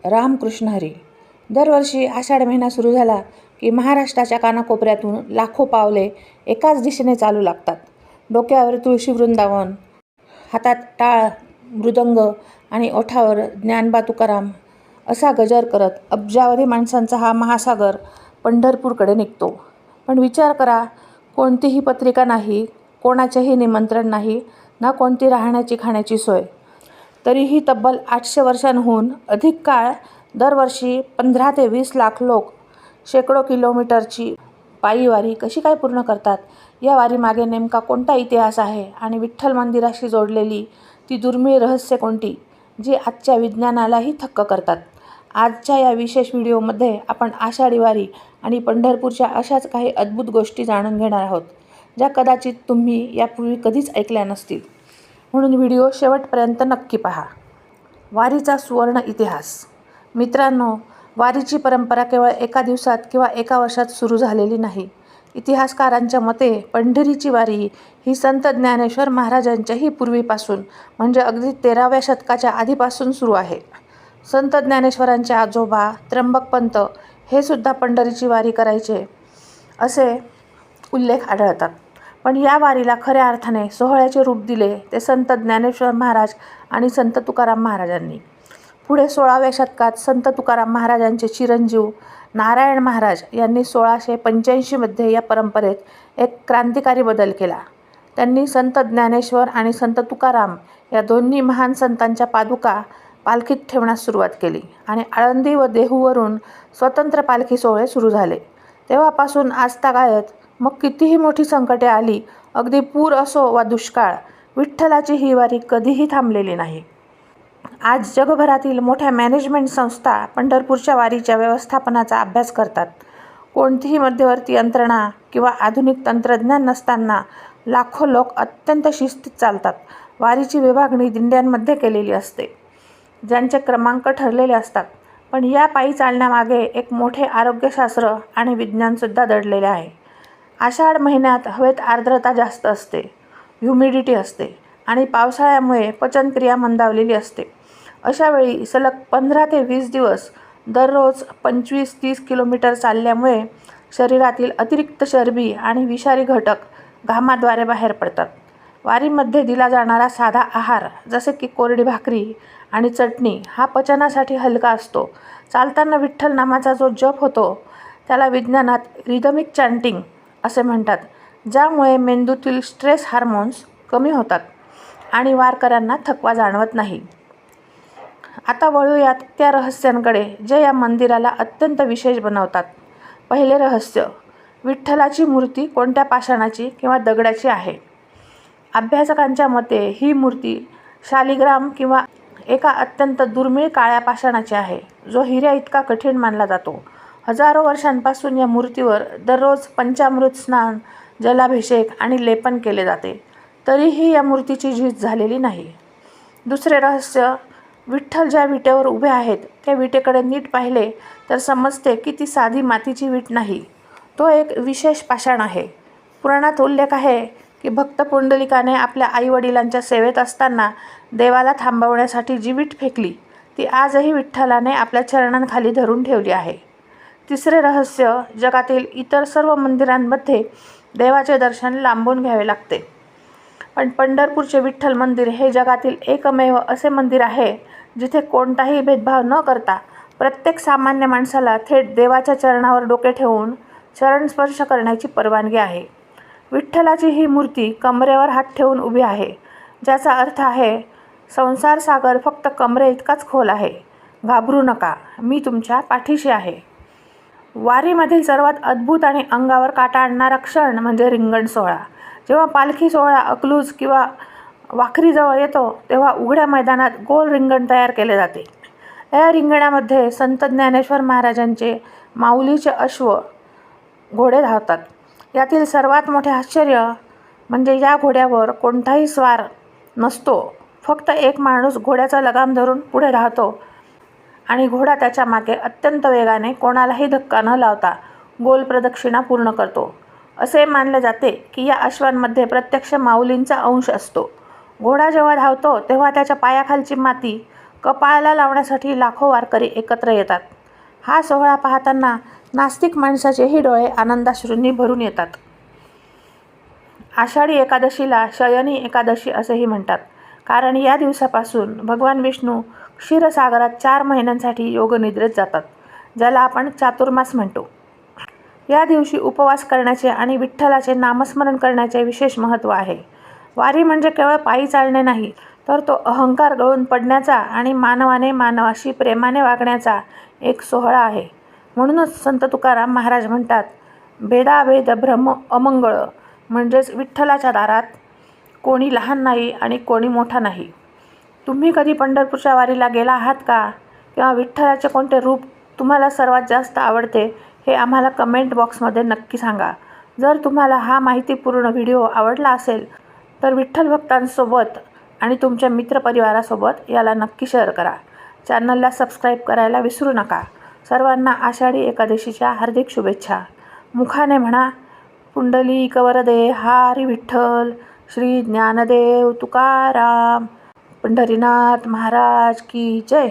रामकृष्ण हरी. दरवर्षी आषाढ महिना सुरू झाला की महाराष्ट्राच्या कानाकोपऱ्यातून लाखो पावले एकाच दिशेने चालू लागतात. डोक्यावर तुळशी वृंदावन, हातात टाळ, मृदंग आणि ओठावर ज्ञानबा तुकाराम असा गजर करत अब्जावधी माणसांचा हा महासागर पंढरपूरकडे निघतो. पण विचार करा, कोणतीही पत्रिका नाही, कोणाचेही निमंत्रण नाही, ना कोणती राहण्याची खाण्याची सोय. तरीही तब्बल 800 वर्षांहून अधिक काळ दरवर्षी 15 ते 20 लाख लोक शेकडो किलोमीटरची पायी वारी कशी काय पूर्ण करतात? या वारीमागे नेमका कोणता इतिहास आहे आणि विठ्ठल मंदिराशी जोडलेली ती दुर्मिळ रहस्ये कोणती, जी आजच्या विज्ञानालाही थक्क करतात? आजच्या या विशेष व्हिडिओमध्ये आपण आषाढी वारी आणि पंढरपूरच्या अशाच काही अद्भुत गोष्टी जाणून घेणार आहोत, ज्या कदाचित तुम्ही यापूर्वी कधीच ऐकल्या नसतील. म्हणून व्हिडिओ शेवटपर्यंत नक्की पहा. वारीचा सुवर्ण इतिहास. मित्रांनो, वारीची परंपरा केवळ एका दिवसात किंवा एका वर्षात सुरू झालेली नाही. इतिहासकारांच्या मते पंढरीची वारी ही संत ज्ञानेश्वर महाराजांच्याही पूर्वीपासून, म्हणजे अगदी 13व्या शतकाच्या आधीपासून सुरू आहे. संत ज्ञानेश्वरांचे आजोबा त्र्यंबकपंत हे सुद्धा पंढरीची वारी करायचे असे उल्लेख आढळतात. पण या वारीला खऱ्या अर्थाने सोहळ्याचे रूप दिले ते संत ज्ञानेश्वर महाराज आणि संत तुकाराम महाराजांनी. पुढे 16व्या शतकात संत तुकाराम महाराजांचे चिरंजीव नारायण महाराज यांनी 1685मध्ये या परंपरेत एक क्रांतिकारी बदल केला. त्यांनी संत ज्ञानेश्वर आणि संत तुकाराम या दोन्ही महान संतांच्या पादुका पालखीत ठेवण्यास सुरुवात केली आणि आळंदी व देहूवरून स्वतंत्र पालखी सोहळे सुरू झाले. तेव्हापासून आजतागायत मग कितीही मोठी संकटे आली, अगदी पूर असो वा दुष्काळ, विठ्ठलाची ही वारी कधीही थांबलेली नाही. आज जगभरातील मोठ्या मॅनेजमेंट संस्था पंढरपूरच्या वारीच्या व्यवस्थापनाचा अभ्यास करतात. कोणतीही मध्यवर्ती यंत्रणा किंवा आधुनिक तंत्रज्ञान नसताना लाखो लोक अत्यंत शिस्तीत चालतात. वारीची विभागणी दिंड्यांमध्ये केलेली असते, ज्यांचे क्रमांक ठरलेले असतात. पण या पायी चालण्यामागे एक मोठे आरोग्यशास्त्र आणि विज्ञानसुद्धा दडलेले आहे. आषाढ महिन्यात हवेत आर्द्रता जास्त असते, ह्युमिडिटी असते आणि पावसाळ्यामुळे पचनक्रिया मंदावलेली असते. अशा वेळी सलग 15 ते 20 दिवस दररोज 25-30 किलोमीटर चालल्यामुळे शरीरातील अतिरिक्त चरबी आणि विषारी घटक घामाद्वारे बाहेर पडतात. वारीमध्ये दिला जाणारा साधा आहार, जसे की कोरडी भाकरी आणि चटणी, हा पचनासाठी हलका असतो. चालताना विठ्ठल नामाचा जो जप होतो त्याला विज्ञानात रिदमिक चॅन्टिंग असे म्हणतात, ज्यामुळे मेंदूतील स्ट्रेस हार्मोन्स कमी होतात आणि वारकऱ्यांना थकवा जाणवत नाही. आता वळूयात त्या रहस्यांकडे जे या मंदिराला अत्यंत विशेष बनवतात. पहिले रहस्य, विठ्ठलाची मूर्ती कोणत्या पाषाणाची किंवा दगडाची आहे? अभ्यासकांच्या मते ही मूर्ती शालिग्राम किंवा एका अत्यंत दुर्मिळ काळ्या पाषाणाची आहे, जो हिऱ्या इतका कठीण मानला जातो. हजारो वर्षांपासून या मूर्तीवर दररोज पंचामृत स्नान, जलाभिषेक आणि लेपन केले जाते, तरीही या मूर्तीची झीज झालेली नाही. दुसरे रहस्य, विठ्ठल ज्या विटेवर उभे आहेत त्या विटेकडे नीट पाहिले तर समजते की ती साधी मातीची वीट नाही, तो एक विशेष पाषाण आहे. पुराणात उल्लेख आहे की भक्त पुंडलिकाने आपल्या आईवडिलांच्या सेवेत असताना देवाला थांबवण्यासाठी जी वीट फेकली ती आजही विठ्ठलाने आपल्या चरणांखाली धरून ठेवली आहे. तिसरे रहस्य, जगातील इतर सर्व मंदिरांमध्ये देवाचे दर्शन लांबून घ्यावे लागते, पण पंढरपूरचे विठ्ठल मंदिर हे जगातील एकमेव असे मंदिर आहे जिथे कोणताही भेदभाव न करता प्रत्येक सामान्य माणसाला थेट देवाच्या चरणावर डोके ठेवून चरणस्पर्श करण्याची परवानगी आहे. विठ्ठलाची ही मूर्ती कमरेवर हात ठेवून उभी आहे, ज्याचा अर्थ आहे संसार सागर फक्त कमरे इतकाच खोल आहे, घाबरू नका, मी तुमच्या पाठीशी आहे. वारीमधील सर्वात अद्भुत आणि अंगावर काटा आणणारा क्षण म्हणजे रिंगण सोहळा. जेव्हा पालखी सोहळा अकलूज किंवा वाखरीजवळ येतो तेव्हा उघड्या मैदानात गोल रिंगण तयार केले जाते. या रिंगणामध्ये संत ज्ञानेश्वर महाराजांचे माऊलीचे अश्व घोडे धावतात. यातील सर्वात मोठे आश्चर्य म्हणजे या घोड्यावर कोणताही स्वार नसतो, फक्त एक माणूस घोड्याचा लगाम धरून पुढे धावतो आणि घोडा त्याच्या मागे अत्यंत वेगाने कोणालाही धक्का न लावता गोल प्रदक्षिणा पूर्ण करतो. असे मानले जाते की या अश्वांमध्ये प्रत्यक्ष माऊलींचा अंश असतो. घोडा जेव्हा धावतो तेव्हा त्याच्या पायाखालची माती कपाळाला लावण्यासाठी लाखो वारकरी एकत्र येतात. हा सोहळा पाहताना नास्तिक माणसाचेही डोळे आनंदाश्रूंनी भरून येतात. आषाढी एकादशीला शयनी एकादशी असेही म्हणतात, कारण या दिवसापासून भगवान विष्णू क्षीरसागरात 4 महिन्यांसाठी योगनिद्रेत जातात, ज्याला आपण चातुर्मास म्हणतो. या दिवशी उपवास करण्याचे आणि विठ्ठलाचे नामस्मरण करण्याचे विशेष महत्त्व आहे. वारी म्हणजे केवळ पायी चालणे नाही, तर तो अहंकार गळून पडण्याचा आणि मानवाने मानवाशी प्रेमाने वागण्याचा एक सोहळा आहे. म्हणूनच संत तुकाराम महाराज म्हणतात, भेदाभेद भ्रम अमंगळ, म्हणजेच विठ्ठलाच्या दारात कोणी लहान नाही आणि कोणी मोठा नाही. तुम्ही कधी पंढरपूरच्या वारीला गेला आहात का? किंवा विठ्ठलाचे कोणते रूप तुम्हाला सर्वात जास्त आवडते हे आम्हाला कमेंट बॉक्समध्ये नक्की सांगा. जर तुम्हाला हा माहितीपूर्ण व्हिडिओ आवडला असेल तर विठ्ठल भक्तांसोबत आणि तुमच्या मित्रपरिवारासोबत याला नक्की शेअर करा. चॅनलला सबस्क्राईब करायला विसरू नका. सर्वांना आषाढी एकादशीच्या हार्दिक शुभेच्छा. मुखाने म्हणा, पुंडलिक वरदे हरी विठ्ठल, श्री ज्ञानदेव तुकाराम, पंढरीनाथ महाराज की जय.